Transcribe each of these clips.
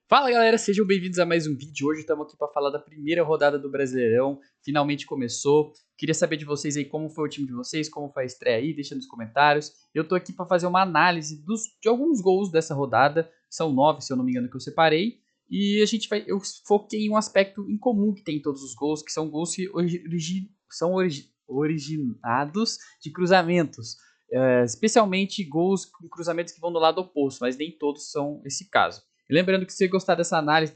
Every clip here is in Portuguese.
Fala galera, sejam bem-vindos a mais um vídeo. Hoje estamos aqui para falar da primeira rodada do Brasileirão. Finalmente começou. Queria saber de vocês aí como foi o time de vocês, como foi a estreia aí, deixa nos comentários. Eu tô aqui para fazer uma análise de alguns gols dessa rodada. São 9, se eu não me engano, que eu separei. E eu foquei em um aspecto em comum que tem em todos os gols, que são gols que originados de cruzamentos. Especialmente gols com cruzamentos que vão do lado oposto, mas nem todos são esse caso. E lembrando que se você gostar dessa análise,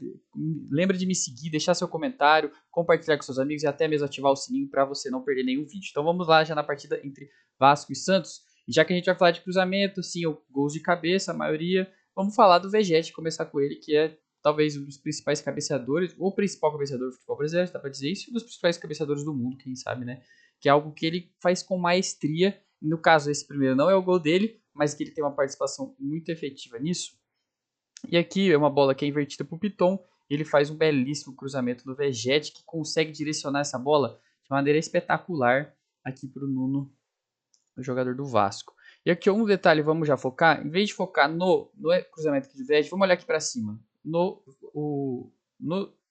lembra de me seguir, deixar seu comentário, compartilhar com seus amigos e até mesmo ativar o sininho para você não perder nenhum vídeo. Então vamos lá já na partida entre Vasco e Santos. E já que a gente vai falar de cruzamento, sim, gols de cabeça, a maioria, vamos falar do Vegete, começar com ele, que é talvez um dos principais cabeceadores, ou principal cabeceador do futebol brasileiro, dá para dizer isso, um dos principais cabeceadores do mundo, quem sabe, né? Que é algo que ele faz com maestria. No caso, esse primeiro não é o gol dele, mas que ele tem uma participação muito efetiva nisso. E aqui é uma bola que é invertida para o Piton. Ele faz um belíssimo cruzamento do Vegete, que consegue direcionar essa bola de maneira espetacular aqui para o Nuno, o jogador do Vasco. E aqui um detalhe, vamos já focar. Em vez de focar no cruzamento aqui do Vegete, vamos olhar aqui para cima. No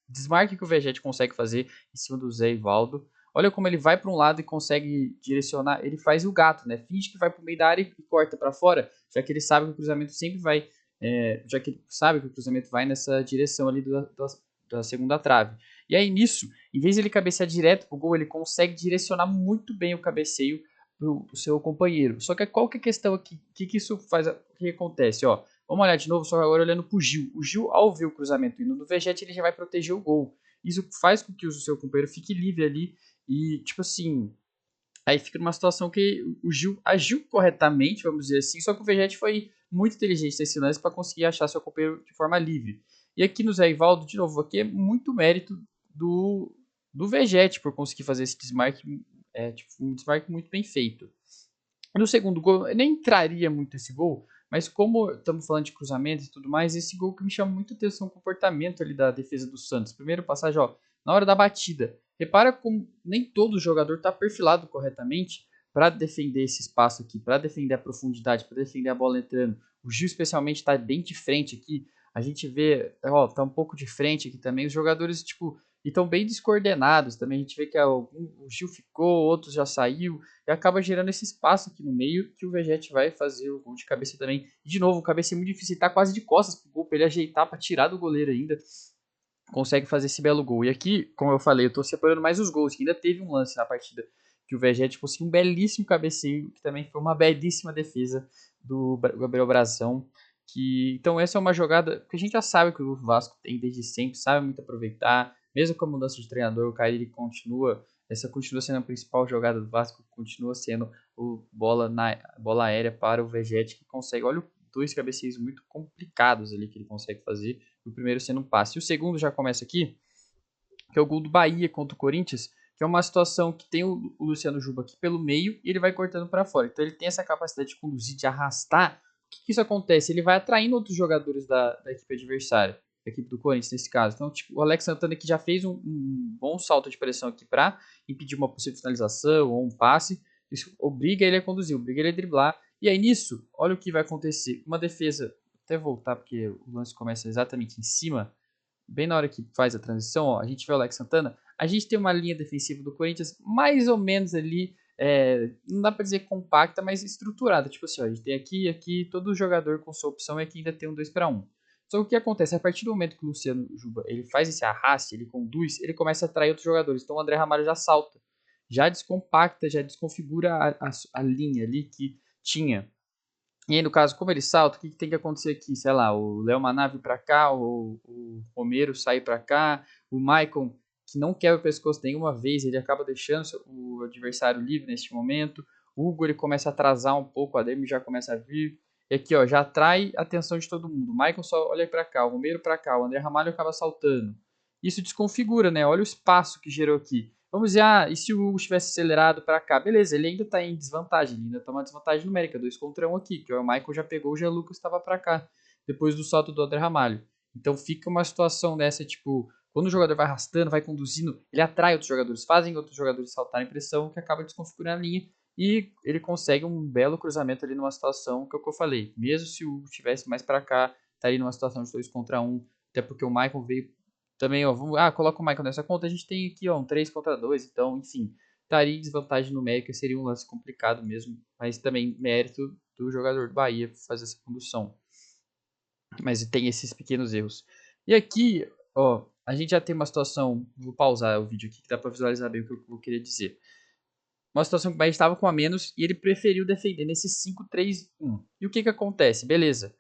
desmarque que o Vegete consegue fazer em cima do Zé Ivaldo. Olha como ele vai para um lado e consegue direcionar. Ele faz o gato, né? Finge que vai para o meio da área e corta para fora, já que ele sabe que o cruzamento sempre vai já que ele sabe que o cruzamento vai nessa direção ali da segunda trave. E aí nisso, em vez de ele cabecear direto pro gol, ele consegue direcionar muito bem o cabeceio pro seu companheiro. Só que qual que é a questão aqui? O que isso faz? O que acontece? Ó, vamos olhar de novo, só agora olhando pro Gil. O Gil, ao ver o cruzamento indo do Vegete, ele já vai proteger o gol. Isso faz com que o seu companheiro fique livre ali e, tipo assim, aí fica numa situação que o Gil agiu corretamente, vamos dizer assim, só que o Vegete foi muito inteligente nesse lance para conseguir achar seu companheiro de forma livre. E aqui no Zé Ivaldo, de novo, aqui é muito mérito do Vegete por conseguir fazer esse desmarque, tipo, um desmarque muito bem feito. No segundo gol, eu nem entraria muito esse gol, mas como estamos falando de cruzamento e tudo mais, esse gol que me chama muita atenção o comportamento ali da defesa do Santos. Primeiro passagem, ó, na hora da batida. Repara como nem todo jogador está perfilado corretamente para defender esse espaço aqui, para defender a profundidade, para defender a bola entrando. O Gil especialmente está bem de frente aqui. A gente vê, ó, tá um pouco de frente aqui também. Os jogadores, tipo, estão bem descoordenados também. A gente vê que o Gil ficou, outros já saiu e acaba gerando esse espaço aqui no meio que o Vegete vai fazer o gol de cabeça também. E de novo, o cabeça é muito difícil, ele tá quase de costas pro gol, pra ele ajeitar, pra tirar do goleiro ainda. Consegue fazer esse belo gol. E aqui, como eu falei, eu tô separando mais os gols, que ainda teve um lance na partida que o Vegete conseguiu um belíssimo cabeceio, que também foi uma belíssima defesa do Gabriel Brazão. Então essa é uma jogada que a gente já sabe que o Vasco tem desde sempre, sabe muito aproveitar. Mesmo com a mudança de treinador, o Carilli continua sendo a principal jogada do Vasco, continua sendo bola aérea para o Vegete, que consegue, olha, dois cabeceios muito complicados ali que ele consegue fazer, o primeiro sendo um passe. E o segundo já começa aqui, que é o gol do Bahia contra o Corinthians, que é uma situação que tem o Luciano Juba aqui pelo meio e ele vai cortando para fora. Então ele tem essa capacidade de conduzir, de arrastar. O que isso acontece? Ele vai atraindo outros jogadores da equipe adversária, da equipe do Corinthians nesse caso. Então, tipo, o Alex Santana aqui já fez um bom salto de pressão aqui para impedir uma possível finalização ou um passe. Isso obriga ele a conduzir, obriga ele a driblar. E aí nisso, olha o que vai acontecer. Uma defesa, até voltar porque o lance começa exatamente em cima, bem na hora que faz a transição, ó, a gente vê o Alex Santana, a gente tem uma linha defensiva do Corinthians mais ou menos ali, não dá pra dizer compacta, mas estruturada. Tipo assim, ó, a gente tem aqui, todo jogador com sua opção e aqui ainda tem um 2 para 1. Só que o que acontece? A partir do momento que o Luciano Juba ele faz esse arraste, ele conduz, ele começa a atrair outros jogadores. Então o André Ramalho já salta, já descompacta, já desconfigura a linha ali que tinha. E aí, no caso, como ele salta, o que tem que acontecer aqui? Sei lá, o Léo Maná vir pra cá, o Romero sair pra cá, o Maicon, que não quebra o pescoço nenhuma vez, ele acaba deixando o adversário livre neste momento. O Hugo, ele começa a atrasar um pouco, o Ademir já começa a vir. E aqui, ó, já atrai a atenção de todo mundo. O Maicon só olha pra cá, o Romero pra cá, o André Ramalho acaba saltando. Isso desconfigura, né? Olha o espaço que gerou aqui. Vamos dizer, e se o Hugo tivesse acelerado para cá? Beleza, ele ainda está em desvantagem, ele ainda está uma desvantagem numérica, 2 contra 1 aqui, que o Michael já pegou, o Jean Lucas estava para cá, depois do salto do André Ramalho. Então fica uma situação dessa, tipo, quando o jogador vai arrastando, vai conduzindo, ele atrai outros jogadores, fazem outros jogadores saltarem pressão, que acaba desconfigurando a linha, e ele consegue um belo cruzamento ali numa situação que é o que eu falei. Mesmo se o Hugo tivesse mais para cá, estaria numa situação de 2 contra 1, até porque o Maicon veio também, ó, coloca o Maicon nessa conta, a gente tem aqui, ó, um 3 contra 2, então, enfim, estaria em desvantagem numérica, seria um lance complicado mesmo, mas também mérito do jogador do Bahia fazer essa condução. Mas tem esses pequenos erros. E aqui, ó, a gente já tem uma situação, vou pausar o vídeo aqui que dá para visualizar bem o que eu queria dizer. Uma situação que o Bahia estava com a menos e ele preferiu defender nesse 5-3-1. E o que que acontece? Beleza.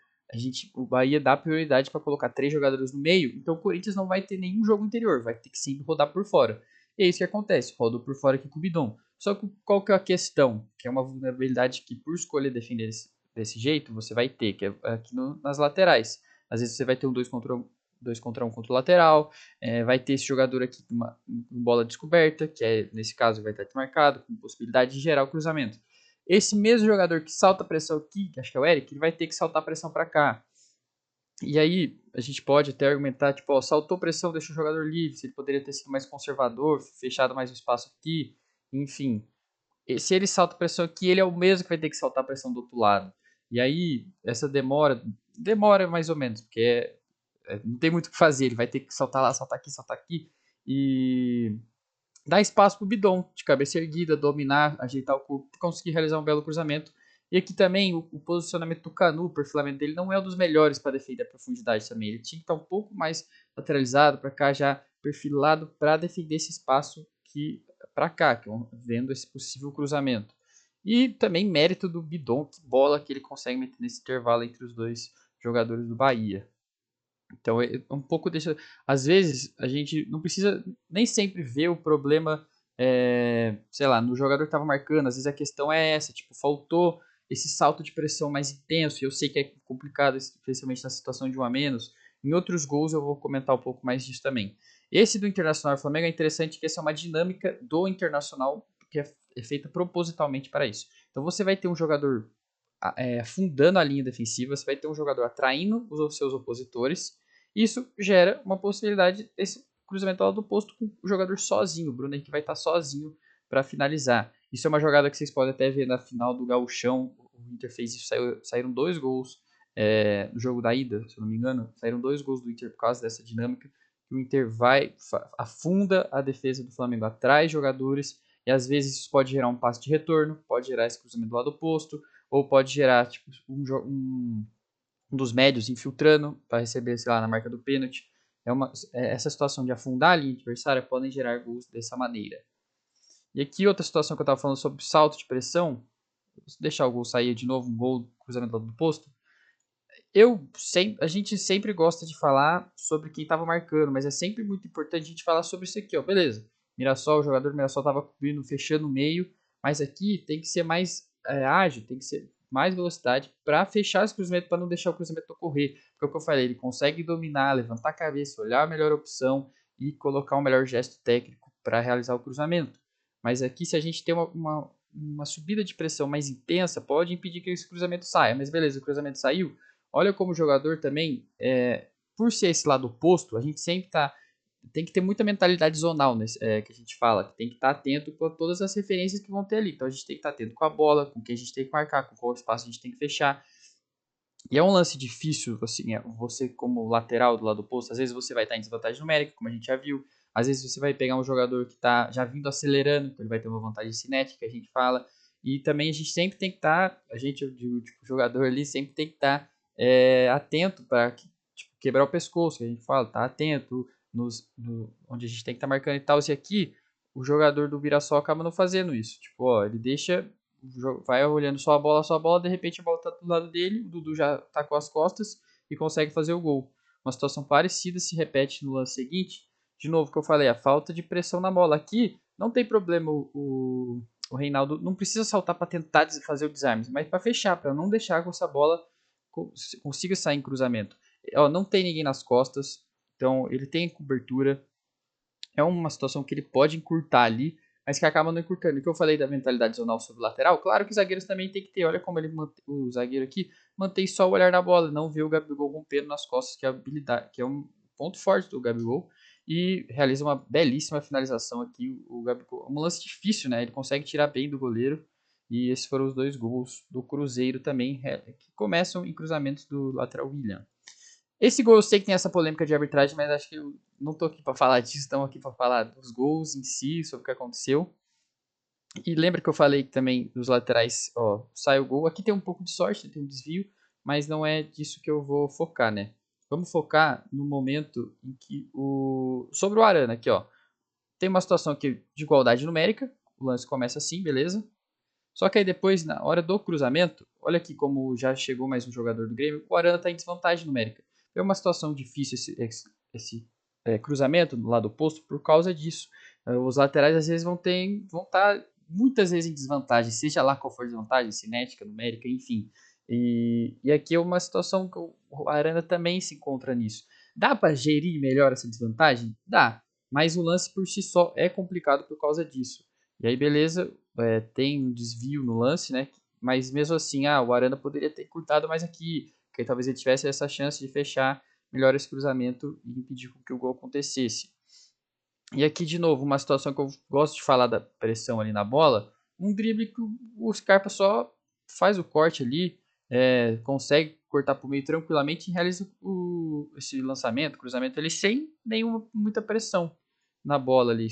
O Bahia dá prioridade para colocar 3 jogadores no meio, então o Corinthians não vai ter nenhum jogo interior, vai ter que sempre rodar por fora. E é isso que acontece, rodou por fora aqui com o Bidon. Só que qual que é a questão? Que é uma vulnerabilidade que por escolher defender desse jeito, você vai ter, que é aqui nas laterais. Às vezes você vai ter um 2 contra 1 contra o lateral, vai ter esse jogador aqui com uma bola descoberta, que nesse caso vai estar marcado, com possibilidade de gerar o cruzamento. Esse mesmo jogador que salta a pressão aqui, que acho que é o Eric, ele vai ter que saltar a pressão para cá. E aí a gente pode até argumentar, tipo, ó, saltou pressão, deixou o jogador livre, se ele poderia ter sido mais conservador, fechado mais o espaço aqui, enfim. Se ele salta a pressão aqui, ele é o mesmo que vai ter que saltar a pressão do outro lado. E aí, essa demora mais ou menos, porque não tem muito o que fazer, ele vai ter que saltar lá, saltar aqui, e dar espaço para o Bidon, de cabeça erguida, dominar, ajeitar o corpo, conseguir realizar um belo cruzamento. E aqui também o posicionamento do Canu, o perfilamento dele não é um dos melhores para defender a profundidade também. Ele tinha que estar um pouco mais lateralizado para cá, já perfilado para defender esse espaço que para cá, vendo esse possível cruzamento. E também mérito do Bidon, que bola que ele consegue meter nesse intervalo entre os dois jogadores do Bahia. Então é um pouco deixa. Às vezes a gente não precisa nem sempre ver o problema, sei lá, no jogador que estava marcando. Às vezes a questão é essa, tipo, faltou esse salto de pressão mais intenso. E eu sei que é complicado, especialmente na situação de 1 a menos. Em outros gols eu vou comentar um pouco mais disso também. Esse do Internacional e Flamengo é interessante que essa é uma dinâmica do Internacional que é feita propositalmente para isso. Então você vai ter um jogador afundando a linha defensiva, você vai ter um jogador atraindo os seus opositores. Isso gera uma possibilidade desse cruzamento ao lado do posto com o jogador sozinho. O Bruno Henrique vai estar sozinho para finalizar. Isso é uma jogada que vocês podem até ver na final do Gauchão. O Inter fez isso, saíram 2 gols no jogo da ida, se eu não me engano. Saíram 2 gols do Inter por causa dessa dinâmica. O Inter afunda a defesa do Flamengo atrás jogadores. E às vezes isso pode gerar um passe de retorno, pode gerar esse cruzamento do lado oposto, ou pode gerar tipo, um dos médios infiltrando para receber, sei lá, na marca do pênalti. Essa situação de afundar a linha adversária podem gerar gols dessa maneira. E aqui outra situação que eu estava falando sobre salto de pressão, deixar o gol sair de novo, um gol cruzamento do posto. A gente sempre gosta de falar sobre quem estava marcando, mas é sempre muito importante a gente falar sobre isso aqui, ó. Beleza, Mirassol, o jogador do Mirassol estava cobrindo, fechando o meio, mas aqui tem que ser mais ágil, tem que ser mais velocidade para fechar esse cruzamento, para não deixar o cruzamento ocorrer. Porque é o que eu falei, ele consegue dominar, levantar a cabeça, olhar a melhor opção e colocar o melhor gesto técnico para realizar o cruzamento. Mas aqui, se a gente tem uma subida de pressão mais intensa, pode impedir que esse cruzamento saia. Mas beleza, o cruzamento saiu. Olha como jogador também, por ser esse lado oposto, a gente sempre tem que ter muita mentalidade zonal, que a gente fala, que tem que estar atento com todas as referências que vão ter ali. Então a gente tem que estar atento com a bola, com quem a gente tem que marcar, com qual espaço a gente tem que fechar. E é um lance difícil, assim, você como lateral do lado oposto, às vezes você vai estar em desvantagem numérica, como a gente já viu. Às vezes você vai pegar um jogador que está já vindo acelerando, então ele vai ter uma vantagem cinética, que a gente fala. E também a gente sempre tem que estar, a gente, eu digo, tipo, o jogador ali sempre tem que estar atento para tipo, quebrar o pescoço, que a gente fala, tá atento onde a gente tem que estar marcando e tal. E aqui o jogador do Mirassol acaba não fazendo isso. Tipo, ó, ele deixa, vai olhando só a bola, de repente a bola tá do lado dele, o Dudu já tá com as costas e consegue fazer o gol. Uma situação parecida se repete no lance seguinte. De novo, que eu falei, a falta de pressão na bola. Aqui não tem problema o Reinaldo não precisa saltar para tentar fazer o desarme, mas para fechar, para não deixar que essa bola consiga sair em cruzamento. Ó, não tem ninguém nas costas, então ele tem cobertura. É uma situação que ele pode encurtar ali, mas que acaba não encurtando. O que eu falei da mentalidade zonal sobre o lateral, claro que os zagueiros também tem que ter. Olha como o zagueiro aqui mantém só o olhar na bola, não vê o Gabigol rompendo nas costas, que é a habilidade, que é um ponto forte do Gabigol. E realiza uma belíssima finalização aqui. O Gabigol, um lance difícil, né? Ele consegue tirar bem do goleiro. E esses foram os 2 gols do Cruzeiro também, que começam em cruzamentos do lateral William. Esse gol eu sei que tem essa polêmica de arbitragem, mas acho que eu não tô aqui para falar disso, estamos aqui para falar dos gols em si, sobre o que aconteceu. E lembra que eu falei também dos laterais, ó, sai o gol. Aqui tem um pouco de sorte, tem um desvio, mas não é disso que eu vou focar, né? Vamos focar no momento em que sobre o Arana aqui, ó. Tem uma situação aqui de igualdade numérica, o lance começa assim, beleza? Só que aí depois, na hora do cruzamento, olha aqui como já chegou mais um jogador do Grêmio, o Arana está em desvantagem numérica. É uma situação difícil esse cruzamento do lado oposto por causa disso. Os laterais às vezes vão estar muitas vezes em desvantagem, seja lá qual for a desvantagem, cinética, numérica, enfim. E aqui é uma situação que o Arana também se encontra nisso. Dá para gerir melhor essa desvantagem? Dá, mas o lance por si só é complicado por causa disso. E aí, beleza, tem um desvio no lance, né? Mas mesmo assim, o Arana poderia ter curtado mais aqui, porque talvez ele tivesse essa chance de fechar melhor esse cruzamento e impedir que o gol acontecesse. E aqui, de novo, uma situação que eu gosto de falar da pressão ali na bola, um drible que o Scarpa só faz o corte ali, consegue cortar por meio tranquilamente e realiza esse lançamento, cruzamento ali, sem nenhuma muita pressão na bola ali,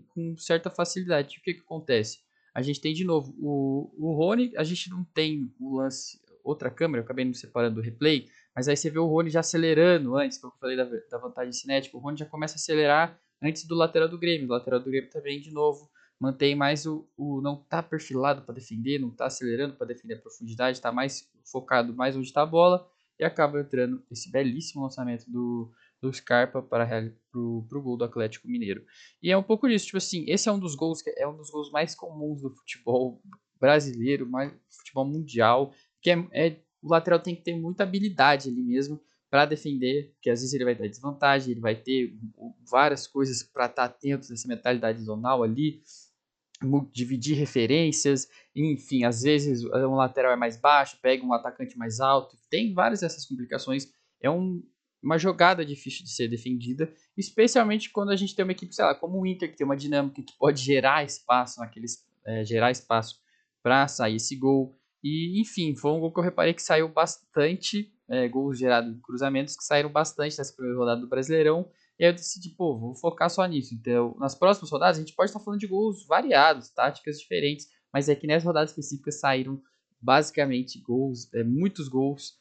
com certa facilidade. O que acontece? A gente tem de novo o Rony, a gente não tem o lance, outra câmera, eu acabei me separando do replay, mas aí você vê o Rony já acelerando antes, que eu falei da vantagem cinética, o Rony já começa a acelerar antes do lateral do Grêmio. O lateral do Grêmio também, de novo, mantém mais não tá perfilado para defender, não tá acelerando para defender a profundidade, tá mais focado mais onde está a bola e acaba entrando esse belíssimo lançamento do Scarpa para pro gol do Atlético Mineiro. E é um pouco disso, tipo assim, esse é um dos gols que é um dos gols mais comuns do futebol brasileiro, mais futebol mundial, que o lateral tem que ter muita habilidade ali mesmo para defender, porque às vezes ele vai ter desvantagem, ele vai ter várias coisas para estar atento nessa mentalidade zonal ali, dividir referências, enfim, às vezes um lateral é mais baixo, pega um atacante mais alto, tem várias dessas complicações, é uma jogada difícil de ser defendida, especialmente quando a gente tem uma equipe, sei lá, como o Inter, que tem uma dinâmica que pode gerar espaço gerar espaço para sair esse gol, e enfim, foi um gol que eu reparei que saiu bastante, gols gerados em cruzamentos que saíram bastante nessa primeira rodada do Brasileirão, e aí eu decidi, pô, vou focar só nisso. Então, nas próximas rodadas, a gente pode estar falando de gols variados, táticas diferentes, mas é que nessa rodada específica saíram basicamente gols, muitos gols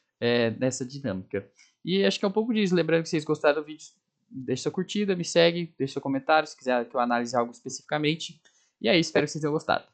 nessa dinâmica. E acho que é um pouco disso. Lembrando que vocês gostaram do vídeo, deixa sua curtida, me segue, deixa seu comentário se quiser que eu analise algo especificamente. E é isso, espero que vocês tenham gostado.